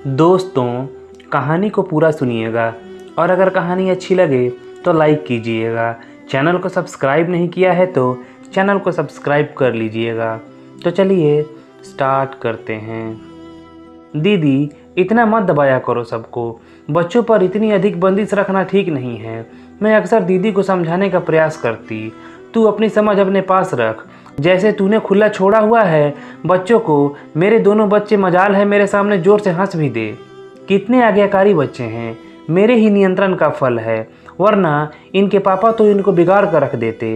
दोस्तों, कहानी को पूरा सुनिएगा और अगर कहानी अच्छी लगे तो लाइक कीजिएगा। चैनल को सब्सक्राइब नहीं किया है तो चैनल को सब्सक्राइब कर लीजिएगा। तो चलिए स्टार्ट करते हैं। दीदी, इतना मत दबाया करो सबको। बच्चों पर इतनी अधिक बंदिश रखना ठीक नहीं है। मैं अक्सर दीदी को समझाने का प्रयास करती। तू अपनी समझ अपने पास रख। जैसे तूने खुला छोड़ा हुआ है बच्चों को, मेरे दोनों बच्चे मजाल है मेरे सामने जोर से हंस भी दे। कितने आज्ञाकारी बच्चे हैं, मेरे ही नियंत्रण का फल है, वरना इनके पापा तो इनको बिगाड़ कर रख देते।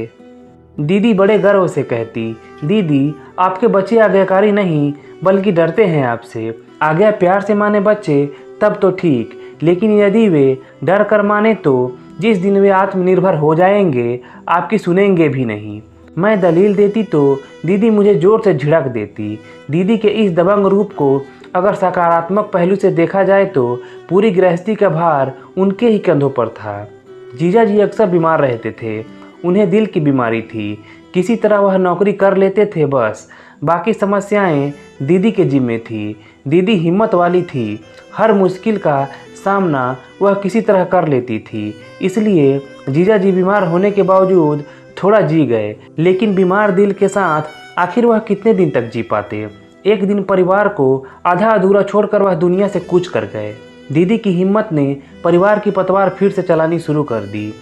दीदी बड़े गर्व से कहती, दीदी आपके बच्चे आज्ञाकारी नहीं बल्कि डरते हैं आपसे। आज्ञा प्यार से माने बच्चे तब तो ठीक, लेकिन यदि वे डर कर माने तो जिस दिन वे आत्मनिर्भर हो जाएंगे आपकी सुनेंगे भी नहीं। मैं दलील देती तो दीदी मुझे जोर से झिड़क देती। दीदी के इस दबंग रूप को अगर सकारात्मक पहलू से देखा जाए तो पूरी गृहस्थी का भार उनके ही कंधों पर था। जीजा जी अक्सर बीमार रहते थे, उन्हें दिल की बीमारी थी। किसी तरह वह नौकरी कर लेते थे, बस बाकी समस्याएं दीदी के जिम्मे थी। दीदी हिम्मत वाली थी, हर मुश्किल का सामना वह किसी तरह कर लेती थी। इसलिए जीजा जी बीमार होने के बावजूद थोड़ा जी गए, लेकिन बीमार दिल के साथ आखिर वह कितने दिन तक जी पाते। एक दिन परिवार को आधा अधूरा छोड़कर वह दुनिया से कूच कर गए। दीदी की हिम्मत ने परिवार की पतवार फिर से चलानी शुरू कर दी।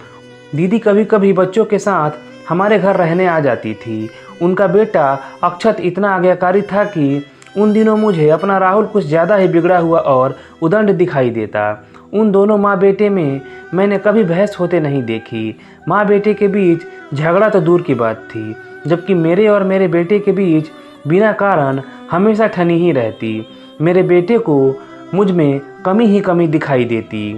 दीदी कभी कभी बच्चों के साथ हमारे घर रहने आ जाती थी। उनका बेटा अक्षत इतना आज्ञाकारी था कि उन दिनों मुझे अपना राहुल कुछ ज़्यादा ही बिगड़ा हुआ और उदंड दिखाई देता। उन दोनों माँ बेटे में मैंने कभी बहस होते नहीं देखी। माँ बेटे के बीच झगड़ा तो दूर की बात थी, जबकि मेरे और मेरे बेटे के बीच बिना कारण हमेशा ठनी ही रहती। मेरे बेटे को मुझ में कमी ही कमी दिखाई देती।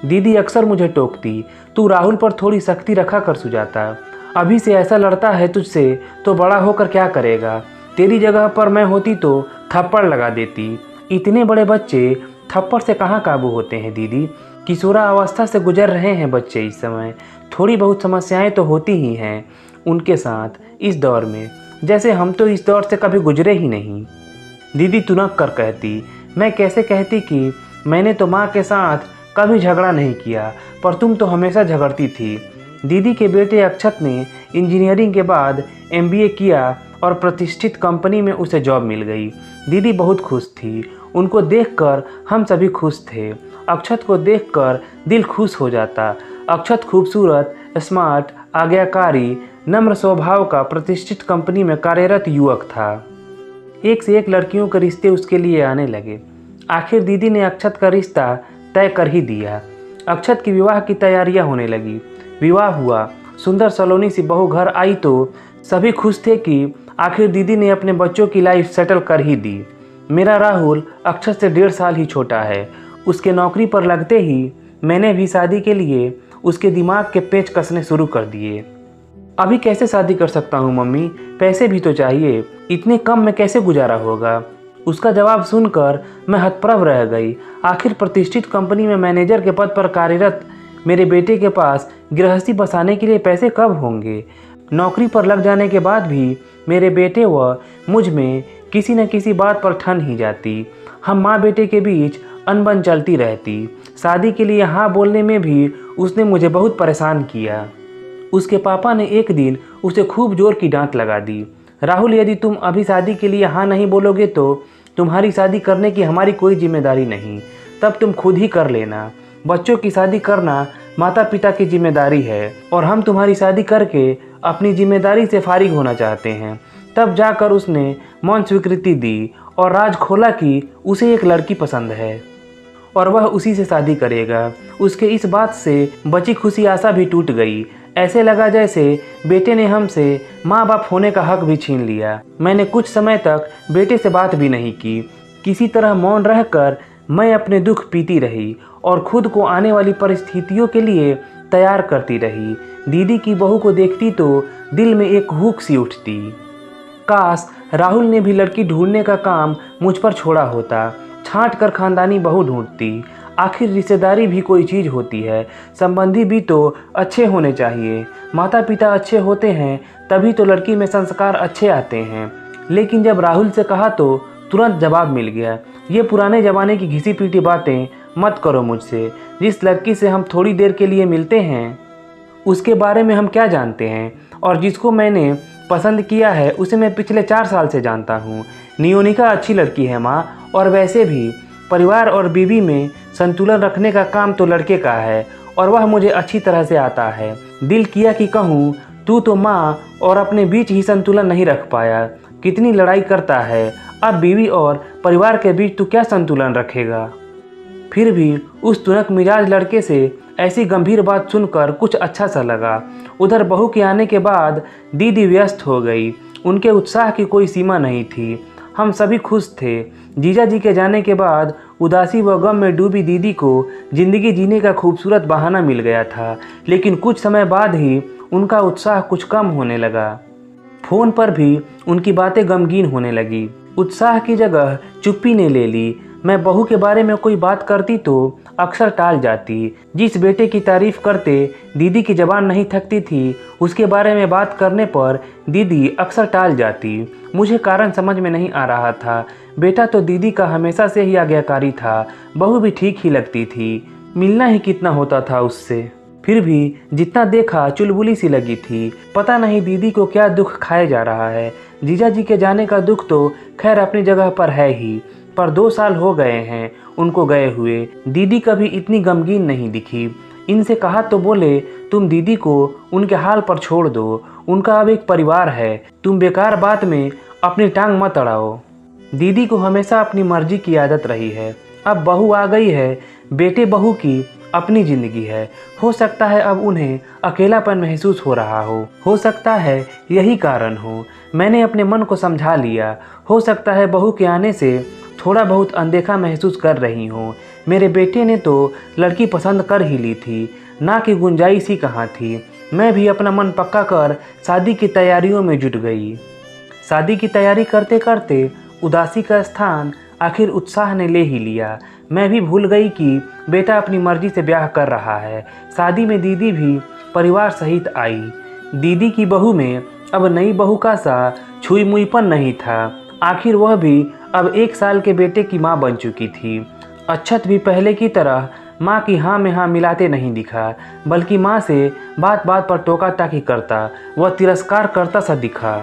दीदी अक्सर मुझे टोकती, तू राहुल पर थोड़ी सख्ती रखा कर सुजाता। अभी से ऐसा लड़ता है तुझसे तो बड़ा होकर क्या करेगा। तेरी जगह पर मैं होती तो थप्पड़ लगा देती। इतने बड़े बच्चे थप्पड़ से कहाँ काबू होते हैं दीदी। किशोरावस्था से गुजर रहे हैं बच्चे इस समय। थोड़ी बहुत समस्याएं तो होती ही हैं उनके साथ इस दौर में, जैसे हम तो इस दौर से कभी गुजरे ही नहीं। दीदी तुनक कर कहती। मैं कैसे कहती कि मैंने तो माँ के साथ कभी झगड़ा नहीं किया, पर तुम तो हमेशा झगड़ती थी। दीदी के बेटे अक्षत ने इंजीनियरिंग के बाद MBA किया और प्रतिष्ठित कंपनी में उसे जॉब मिल गई। दीदी बहुत खुश थी। उनको देखकर हम सभी खुश थे। अक्षत को देखकर दिल खुश हो जाता। अक्षत खूबसूरत, स्मार्ट, आज्ञाकारी, नम्र स्वभाव का प्रतिष्ठित कंपनी में कार्यरत युवक था। एक से एक लड़कियों के रिश्ते उसके लिए आने लगे। आखिर दीदी ने अक्षत का रिश्ता तय कर ही दिया। अक्षत की विवाह की तैयारियां होने लगी। विवाह हुआ, सुंदर सलोनी सी बहू घर आई तो सभी खुश थे कि आखिर दीदी ने अपने बच्चों की लाइफ सेटल कर ही दी। मेरा राहुल अक्षत से 1.5 साल ही छोटा है। उसके नौकरी पर लगते ही मैंने भी शादी के लिए उसके दिमाग के पेच कसने शुरू कर दिए। अभी कैसे शादी कर सकता हूँ मम्मी, पैसे भी तो चाहिए, इतने कम में कैसे गुजारा होगा। उसका जवाब सुनकर मैं हतप्रभ रह गई। आखिर प्रतिष्ठित कंपनी में मैनेजर के पद पर कार्यरत मेरे बेटे के पास गृहस्थी बसाने के लिए पैसे कब होंगे। नौकरी पर लग जाने के बाद भी मेरे बेटे व मुझ में किसी न किसी बात पर ठन ही जाती। हम माँ बेटे के बीच अनबन चलती रहती। शादी के लिए हाँ बोलने में भी उसने मुझे बहुत परेशान किया। उसके पापा ने एक दिन उसे खूब जोर की डांट लगा दी। राहुल, यदि तुम अभी शादी के लिए हाँ नहीं बोलोगे तो तुम्हारी शादी करने की हमारी कोई जिम्मेदारी नहीं, तब तुम खुद ही कर लेना। बच्चों की शादी करना माता पिता की जिम्मेदारी है और हम तुम्हारी शादी करके अपनी जिम्मेदारी से फारिग होना चाहते हैं। तब जाकर उसने मौन स्वीकृति दी और राज खोला कि उसे एक लड़की पसंद है और वह उसी से शादी करेगा। उसके इस बात से बची खुशी आशा भी टूट गई। ऐसे लगा जैसे बेटे ने हमसे माँ बाप होने का हक भी छीन लिया। मैंने कुछ समय तक बेटे से बात भी नहीं की। किसी तरह मौन रहकर मैं अपने दुख पीती रही और खुद को आने वाली परिस्थितियों के लिए तैयार करती रही। दीदी की बहू को देखती तो दिल में एक हुक सी उठती। काश राहुल ने भी लड़की ढूंढने का काम मुझ पर छोड़ा होता। छांट कर खानदानी बहू ढूंढती। आखिर रिश्तेदारी भी कोई चीज़ होती है, संबंधी भी तो अच्छे होने चाहिए। माता पिता अच्छे होते हैं तभी तो लड़की में संस्कार अच्छे आते हैं। लेकिन जब राहुल से कहा तो तुरंत जवाब मिल गया, ये पुराने ज़माने की घिसी पीटी बातें मत करो मुझसे। जिस लड़की से हम थोड़ी देर के लिए मिलते हैं उसके बारे में हम क्या जानते हैं, और जिसको मैंने पसंद किया है उसे मैं पिछले 4 साल से जानता हूँ। नियोनिका अच्छी लड़की है माँ, और वैसे भी परिवार और बीवी में संतुलन रखने का काम तो लड़के का है, और वह मुझे अच्छी तरह से आता है। दिल किया कि कहूँ, तू तो माँ और अपने बीच ही संतुलन नहीं रख पाया, कितनी लड़ाई करता है, अब बीवी और परिवार के बीच तू क्या संतुलन रखेगा। फिर भी उस तुनक मिजाज लड़के से ऐसी गंभीर बात सुनकर कुछ अच्छा सा लगा। उधर बहू के आने के बाद दीदी व्यस्त हो गई, उनके उत्साह की कोई सीमा नहीं थी। हम सभी खुश थे। जीजा जी के जाने के बाद उदासी व गम में डूबी दीदी को जिंदगी जीने का खूबसूरत बहाना मिल गया था, लेकिन कुछ समय बाद ही उनका उत्साह कुछ कम होने लगा। फोन पर भी उनकी बातें गमगीन होने लगी। उत्साह की जगह चुप्पी ने ले ली। मैं बहू के बारे में कोई बात करती तो अक्सर टाल जाती। जिस बेटे की तारीफ करते दीदी की ज़बान नहीं थकती थी, उसके बारे में बात करने पर दीदी अक्सर टाल जाती। मुझे कारण समझ में नहीं आ रहा था। बेटा तो दीदी का हमेशा से ही आज्ञाकारी था, बहू भी ठीक ही लगती थी, मिलना ही कितना होता था उससे। फिर भी जितना देखा चुलबुली सी लगी थी। पता नहीं दीदी को क्या दुख खाए जा रहा है। जीजा जी के जाने का दुख तो खैर अपनी जगह पर है ही, पर 2 साल हो गए हैं उनको गए हुए। दीदी कभी इतनी गमगीन नहीं दिखी। इनसे कहा तो बोले, तुम दीदी को उनके हाल पर छोड़ दो, उनका अब एक परिवार है, तुम बेकार बात में अपनी टांग मत अड़ाओ। दीदी को हमेशा अपनी मर्जी की आदत रही है। अब बहू आ गई है, बेटे बहू की अपनी ज़िंदगी है। हो सकता है अब उन्हें अकेलापन महसूस हो रहा हो सकता है यही कारण हो। मैंने अपने मन को समझा लिया। हो सकता है बहू के आने से थोड़ा बहुत अनदेखा महसूस कर रही हो। मेरे बेटे ने तो लड़की पसंद कर ही ली थी, ना कि गुंजाइश ही कहाँ थी। मैं भी अपना मन पक्का कर शादी की तैयारियों में जुट गई। शादी की तैयारी करते करते उदासी का स्थान आखिर उत्साह ने ले ही लिया। मैं भी भूल गई कि बेटा अपनी मर्जी से ब्याह कर रहा है। शादी में दीदी भी परिवार सहित आई। दीदी की बहू में अब नई बहू का सा छुई मुईपन नहीं था। आखिर वह भी अब 1 साल के बेटे की माँ बन चुकी थी। अक्षत भी पहले की तरह माँ की हाँ में हाँ मिलाते नहीं दिखा, बल्कि माँ से बात बात पर टोका टाकी करता व तिरस्कार करता सा दिखा।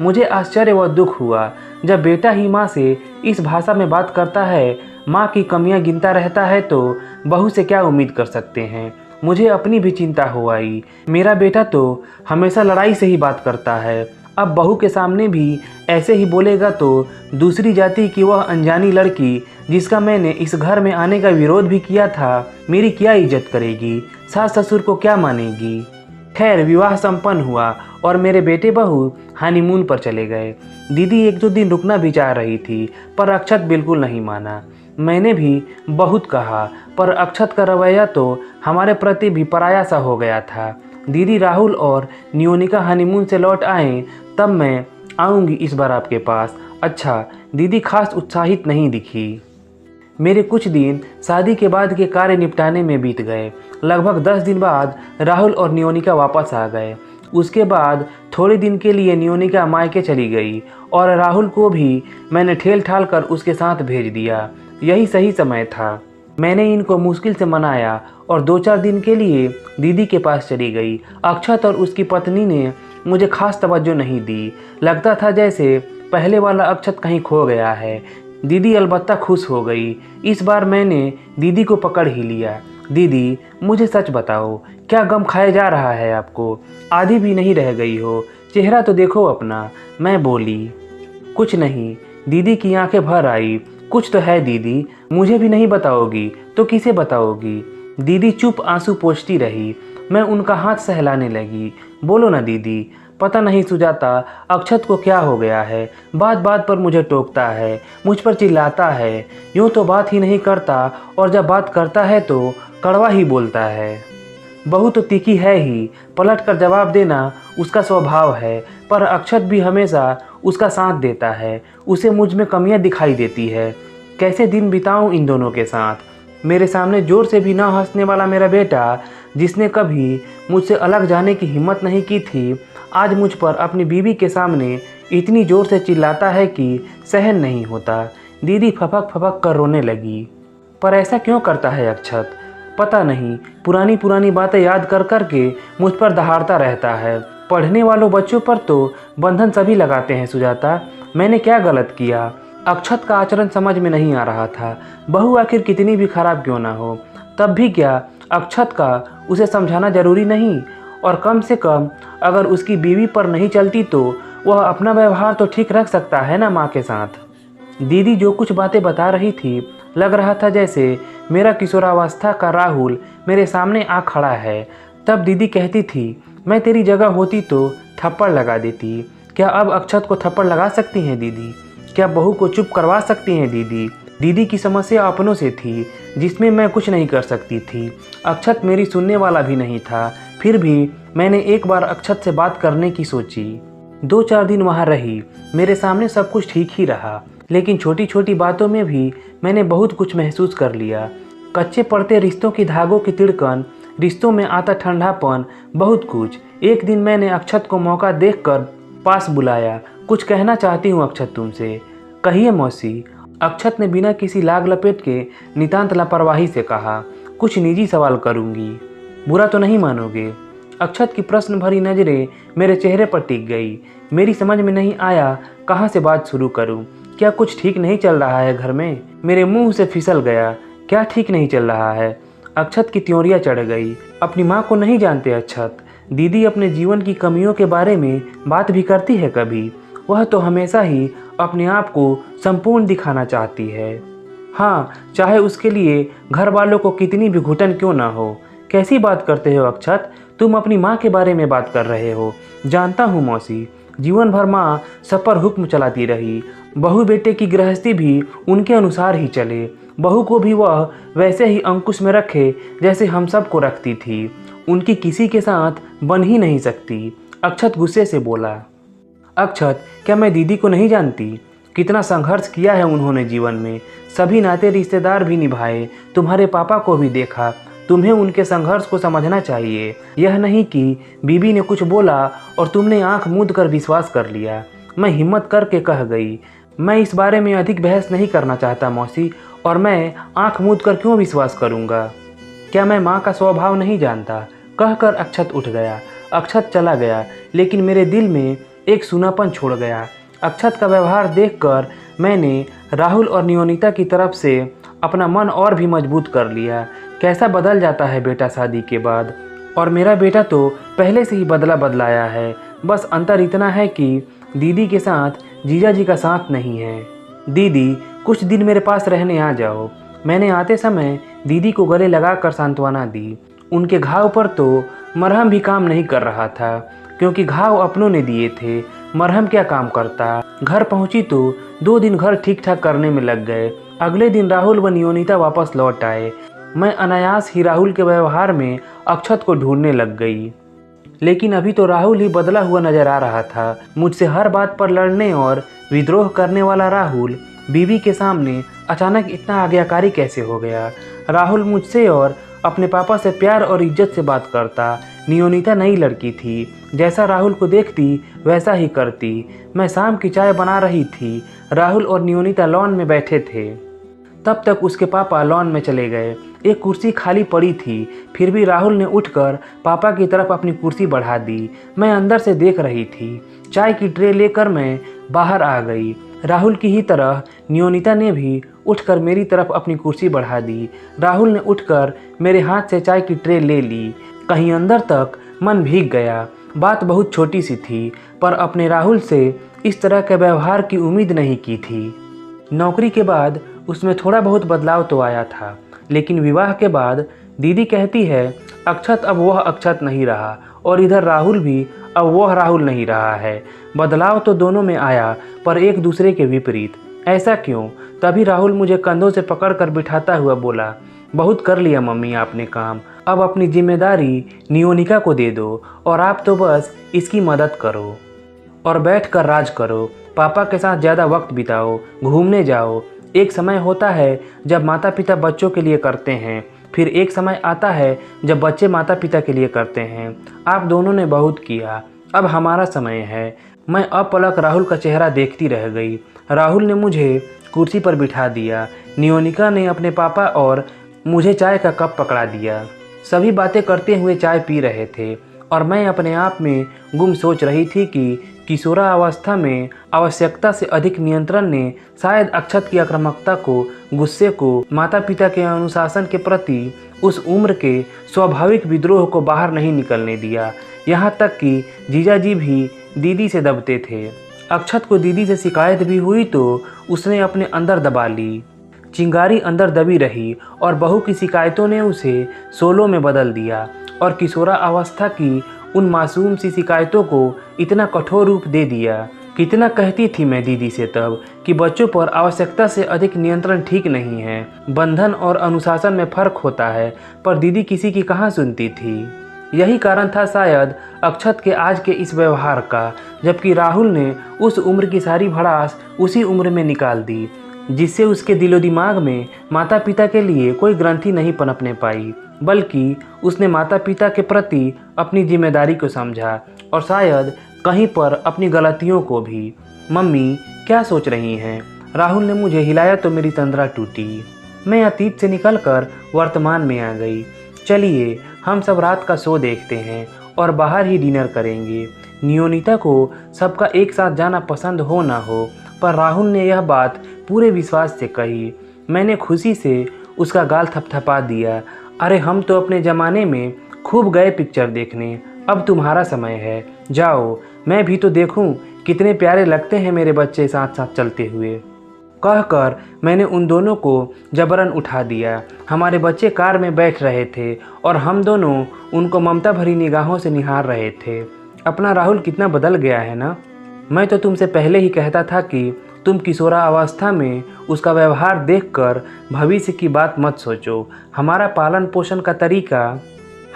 मुझे आश्चर्य व दुख हुआ जब बेटा ही माँ से इस भाषा में बात करता है, माँ की कमियां गिनता रहता है, तो बहू से क्या उम्मीद कर सकते हैं। मुझे अपनी भी चिंता हो आई। मेरा बेटा तो हमेशा लड़ाई से ही बात करता है, अब बहू के सामने भी ऐसे ही बोलेगा तो दूसरी जाति की वह अनजानी लड़की जिसका मैंने इस घर में आने का विरोध भी किया था, मेरी क्या इज्जत करेगी, सास ससुर को क्या मानेगी। खैर विवाह संपन्न हुआ और मेरे बेटे बहू हनीमून पर चले गए। दीदी 1-2 दिन रुकना भी चाह रही थी, पर अक्षत बिल्कुल नहीं माना। मैंने भी बहुत कहा, पर अक्षत का रवैया तो हमारे प्रति भी पराया सा हो गया था। दीदी राहुल और नियोनिका हनीमून से लौट आए तब मैं आऊँगी इस बार आपके पास। अच्छा, दीदी खास उत्साहित नहीं दिखी। मेरे कुछ दिन शादी के बाद के कार्य निपटाने में बीत गए। लगभग 10 दिन बाद राहुल और नियोनिका वापस आ गए। उसके बाद थोड़े दिन के लिए नियोनिका मायके चली गई और राहुल को भी मैंने ठेल ठाल कर उसके साथ भेज दिया। यही सही समय था। मैंने इनको मुश्किल से मनाया और 2-4 दिन के लिए दीदी के पास चली गई। अक्षत और उसकी पत्नी ने मुझे खास तवज्जो नहीं दी। लगता था जैसे पहले वाला अक्षत कहीं खो गया है। दीदी अलबत्ता खुश हो गई। इस बार मैंने दीदी को पकड़ ही लिया। दीदी, मुझे सच बताओ, क्या गम खाए जा रहा है आपको? आधी भी नहीं रह गई हो, चेहरा तो देखो अपना। मैं बोली, कुछ नहीं। दीदी की आंखें भर आई। कुछ तो है दीदी, मुझे भी नहीं बताओगी तो किसे बताओगी? दीदी चुप आंसू पोंछती रही। मैं उनका हाथ सहलाने लगी। बोलो ना दीदी। पता नहीं सुजाता अक्षत को क्या हो गया है, बात बात पर मुझे टोकता है, मुझ पर चिल्लाता है। यूँ तो बात ही नहीं करता और जब बात करता है तो कड़वा ही बोलता है। बहू तो तीखी है ही, पलट कर जवाब देना उसका स्वभाव है, पर अक्षत भी हमेशा उसका साथ देता है। उसे मुझ में कमियां दिखाई देती है। कैसे दिन बिताऊं इन दोनों के साथ? मेरे सामने जोर से भी ना हंसने वाला मेरा बेटा, जिसने कभी मुझसे अलग जाने की हिम्मत नहीं की थी, आज मुझ पर अपनी बीवी के सामने इतनी ज़ोर से चिल्लाता है कि सहन नहीं होता। दीदी फपक फपक कर रोने लगी। पर ऐसा क्यों करता है अक्षत? पता नहीं, पुरानी पुरानी बातें याद कर कर के मुझ पर दहाड़ता रहता है। पढ़ने वालों बच्चों पर तो बंधन सभी लगाते हैं सुजाता। मैंने क्या गलत किया? अक्षत का आचरण समझ में नहीं आ रहा था। बहू आखिर कितनी भी खराब क्यों ना हो, तब भी क्या अक्षत का उसे समझाना जरूरी नहीं? और कम से कम अगर उसकी बीवी पर नहीं चलती तो वह अपना व्यवहार तो ठीक रख सकता है ना माँ के साथ। दीदी जो कुछ बातें बता रही थी, लग रहा था जैसे मेरा किशोरावस्था का राहुल मेरे सामने आ खड़ा है। तब दीदी कहती थी, मैं तेरी जगह होती तो थप्पड़ लगा देती। क्या अब अक्षत को थप्पड़ लगा सकती हैं दीदी? क्या बहू को चुप करवा सकती हैं दीदी? दीदी की समस्या अपनों से थी, जिसमें मैं कुछ नहीं कर सकती थी। अक्षत मेरी सुनने वाला भी नहीं था। फिर भी मैंने एक बार अक्षत से बात करने की सोची। 2-4 दिन वहाँ रही। मेरे सामने सब कुछ ठीक ही रहा, लेकिन छोटी छोटी बातों में भी मैंने बहुत कुछ महसूस कर लिया। कच्चे पड़ते रिश्तों की धागों की तिड़कन, रिश्तों में आता ठंडापन, बहुत कुछ। एक दिन मैंने अक्षत को मौका देखकर पास बुलाया। कुछ कहना चाहती हूँ अक्षत तुमसे। कहिए मौसी, अक्षत ने बिना किसी लाग लपेट के नितांत लापरवाही से कहा। कुछ निजी सवाल करूँगी, बुरा तो नहीं मानोगे? अक्षत की प्रश्न भरी नज़रें मेरे चेहरे पर टिक गई। मेरी समझ में नहीं आया कहाँ से बात शुरू करूँ। क्या कुछ ठीक नहीं चल रहा है घर में? मेरे मुंह से फिसल गया। क्या ठीक नहीं चल रहा है? अक्षत की त्योरियाँ चढ़ गई। अपनी माँ को नहीं जानते अक्षत? दीदी अपने जीवन की कमियों के बारे में बात भी करती है कभी? वह तो हमेशा ही अपने आप को संपूर्ण दिखाना चाहती है। हाँ, चाहे उसके लिए घर वालों को कितनी भी घुटन क्यों ना हो। कैसी बात करते हो अक्षत? तुम अपनी माँ के बारे में बात कर रहे हो। जानता हूँ मौसी, जीवन भर माँ सब पर हुक्म चलाती रही। बहू बेटे की गृहस्थी भी उनके अनुसार ही चले। बहू को भी वह वैसे ही अंकुश में रखे जैसे हम सब को रखती थी। उनकी किसी के साथ बन ही नहीं सकती। अक्षत गुस्से से बोला। अक्षत, क्या मैं दीदी को नहीं जानती? कितना संघर्ष किया है उन्होंने जीवन में। सभी नाते रिश्तेदार भी निभाए, तुम्हारे पापा को भी देखा। तुम्हें उनके संघर्ष को समझना चाहिए। यह नहीं कि बीबी ने कुछ बोला और तुमने आंख मूंद कर विश्वास कर लिया। मैं हिम्मत करके कह गई, मैं इस बारे में अधिक बहस नहीं करना चाहता मौसी, और मैं आंख मूंद कर क्यों विश्वास करूंगा? क्या मैं माँ का स्वभाव नहीं जानता? कहकर अक्षत उठ गया। अक्षत चला गया, लेकिन मेरे दिल में एक सूनापन छोड़ गया। अक्षत का व्यवहार देखकर मैंने राहुल और नियोनिता की तरफ से अपना मन और भी मजबूत कर लिया। कैसा बदल जाता है बेटा शादी के बाद, और मेरा बेटा तो पहले से ही बदला बदलाया है। बस अंतर इतना है कि दीदी के साथ जीजा जी का साथ नहीं है। दीदी, कुछ दिन मेरे पास रहने आ जाओ। मैंने आते समय दीदी को गले लगाकर सांत्वना दी। उनके घाव पर तो मरहम भी काम नहीं कर रहा था, क्योंकि घाव अपनों ने दिए थे। मरहम क्या काम करता। घर पहुंची तो 2 दिन घर ठीक ठाक करने में लग गए। अगले दिन राहुल व नियोनिता वापस लौट आए। मैं अनायास ही राहुल के व्यवहार में अक्षत को ढूंढने लग गई, लेकिन अभी तो राहुल ही बदला हुआ नजर आ रहा था। मुझसे हर बात पर लड़ने और विद्रोह करने वाला राहुल बीवी के सामने अचानक इतना आज्ञाकारी कैसे हो गया? राहुल मुझसे और अपने पापा से प्यार और इज्जत से बात करता। नियोनिता नई लड़की थी, जैसा राहुल को देखती वैसा ही करती। मैं शाम की चाय बना रही थी। राहुल और नियोनिता लॉन में बैठे थे। तब तक उसके पापा लॉन में चले गए। एक कुर्सी खाली पड़ी थी, फिर भी राहुल ने उठकर पापा की तरफ अपनी कुर्सी बढ़ा दी। मैं अंदर से देख रही थी। चाय की ट्रे लेकर मैं बाहर आ गई। राहुल की ही तरह नियोनिता ने भी उठकर मेरी तरफ अपनी कुर्सी बढ़ा दी। राहुल ने उठकर मेरे हाथ से चाय की ट्रे ले ली। कहीं अंदर तक मन भीग गया। बात बहुत छोटी सी थी, पर अपने राहुल से इस तरह के व्यवहार की उम्मीद नहीं की थी। नौकरी के बाद उसमें थोड़ा बहुत बदलाव तो आया था, लेकिन विवाह के बाद दीदी कहती है अक्षत अब वह अक्षत नहीं रहा, और इधर राहुल भी अब वह राहुल नहीं रहा है। बदलाव तो दोनों में आया, पर एक दूसरे के विपरीत। ऐसा क्यों? तभी राहुल मुझे कंधों से पकड़कर बिठाता हुआ बोला, बहुत कर लिया मम्मी आपने काम, अब अपनी जिम्मेदारी नियोनिका को दे दो और आप तो बस इसकी मदद करो और बैठकर राज करो। पापा के साथ ज़्यादा वक्त बिताओ, घूमने जाओ। एक समय होता है जब माता पिता बच्चों के लिए करते हैं, फिर एक समय आता है जब बच्चे माता पिता के लिए करते हैं। आप दोनों ने बहुत किया, अब हमारा समय है। मैं अपलक राहुल का चेहरा देखती रह गई। राहुल ने मुझे कुर्सी पर बिठा दिया। नियोनिका ने अपने पापा और मुझे चाय का कप पकड़ा दिया। सभी बातें करते हुए चाय पी रहे थे और मैं अपने आप में गुम सोच रही थी कि किशोरावस्था में आवश्यकता से अधिक नियंत्रण ने शायद अक्षत की आक्रामकता को, गुस्से को, माता पिता के अनुशासन के प्रति उस उम्र के स्वाभाविक विद्रोह को बाहर नहीं निकलने दिया। यहाँ तक कि जीजाजी भी दीदी से दबते थे। अक्षत को दीदी से शिकायत भी हुई तो उसने अपने अंदर दबा ली। चिंगारी अंदर दबी रही और बहू की शिकायतों ने उसे सोलो में बदल दिया और किशोरावस्था की उन मासूम सी शिकायतों को इतना कठोर रूप दे दिया। कितना कहती थी मैं दीदी से तब कि बच्चों पर आवश्यकता से अधिक नियंत्रण ठीक नहीं है, बंधन और अनुशासन में फर्क होता है, पर दीदी किसी की कहाँ सुनती थी। यही कारण था शायद अक्षत के आज के इस व्यवहार का, जबकि राहुल ने उस उम्र की सारी भड़ास उसी उम्र में निकाल दी, जिससे उसके दिलो दिमाग में माता पिता के लिए कोई ग्रंथि नहीं पनपने पाई, बल्कि उसने माता पिता के प्रति अपनी जिम्मेदारी को समझा और शायद कहीं पर अपनी गलतियों को भी। मम्मी क्या सोच रही हैं? राहुल ने मुझे हिलाया तो मेरी तंद्रा टूटी। मैं अतीत से निकलकर वर्तमान में आ गई। चलिए हम सब रात का शो देखते हैं और बाहर ही डिनर करेंगे। नियोनिता को सबका एक साथ जाना पसंद हो ना हो, पर राहुल ने यह बात पूरे विश्वास से कही। मैंने खुशी से उसका गाल थपथपा दिया। अरे हम तो अपने ज़माने में खूब गए पिक्चर देखने, अब तुम्हारा समय है, जाओ मैं भी तो देखूं कितने प्यारे लगते हैं मेरे बच्चे साथ साथ चलते हुए। कहकर मैंने उन दोनों को जबरन उठा दिया। हमारे बच्चे कार में बैठ रहे थे और हम दोनों उनको ममता भरी निगाहों से निहार रहे थे। अपना राहुल कितना बदल गया है ना। मैं तो तुमसे पहले ही कहता था कि तुम किशोरावस्था में उसका व्यवहार देखकर भविष्य की बात मत सोचो। हमारा पालन पोषण का तरीका,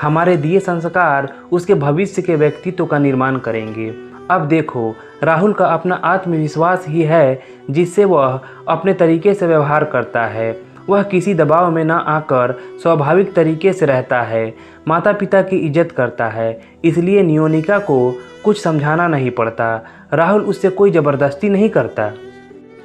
हमारे दिए संस्कार उसके भविष्य के व्यक्तित्व का निर्माण करेंगे। अब देखो, राहुल का अपना आत्मविश्वास ही है जिससे वह अपने तरीके से व्यवहार करता है। वह किसी दबाव में न आकर स्वाभाविक तरीके से रहता है, माता पिता की इज्जत करता है, इसलिए नियोनिका को कुछ समझाना नहीं पड़ता। राहुल उससे कोई ज़बरदस्ती नहीं करता,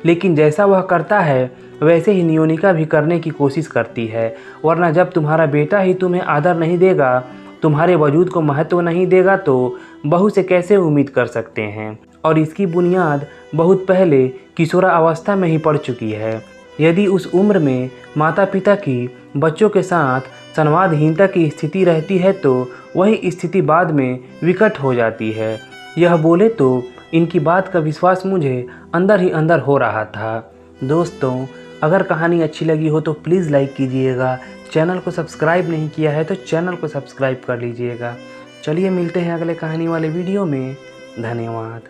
लेकिन जैसा वह करता है वैसे ही नियोनिका भी करने की कोशिश करती है। वरना जब तुम्हारा बेटा ही तुम्हें आदर नहीं देगा, तुम्हारे वजूद को महत्व नहीं देगा, तो बहू से कैसे उम्मीद कर सकते हैं। और इसकी बुनियाद बहुत पहले किशोरावस्था में ही पड़ चुकी है। यदि उस उम्र में माता पिता की बच्चों के साथ संवादहीनता की स्थिति रहती है तो वही स्थिति बाद में विकट हो जाती है। यह बोले तो इनकी बात का विश्वास मुझे अंदर ही अंदर हो रहा था। दोस्तों, अगर कहानी अच्छी लगी हो तो प्लीज़ लाइक कीजिएगा। चैनल को सब्सक्राइब नहीं किया है तो चैनल को सब्सक्राइब कर लीजिएगा। चलिए मिलते हैं अगले कहानी वाले वीडियो में। धन्यवाद।